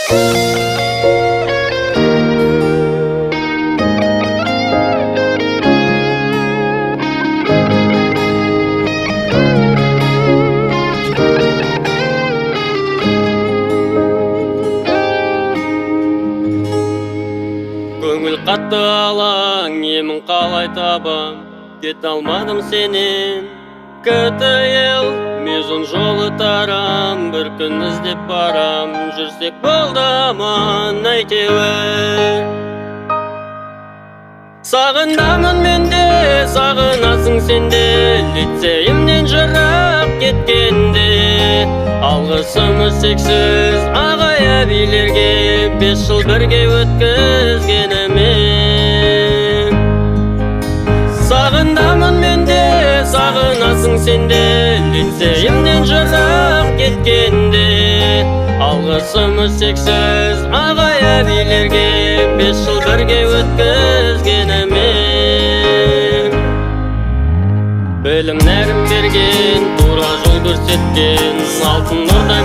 Көңіл қатты алаң, емін қалай табам, кете алмадым сенен. КТL мезун жолы тарам, бір күн іздеп барам, жүрсек болды аман әйтеуір. Сағындамын менде, сағынасың сенде, лицейімнен жырақ кеткенде. Алғысымыз шексіз ағай әбилерге, 5 жыл бірге өткізгенімен. Сағындамын менде, сағынасың сенде, лицейімнен жырақ кеткенде. Алғысымыз шексіз ағай әбилерге, 5 жыл бірге өткізгенімен. Білім нәрін берген, тура жол көрсеткен, алтын орда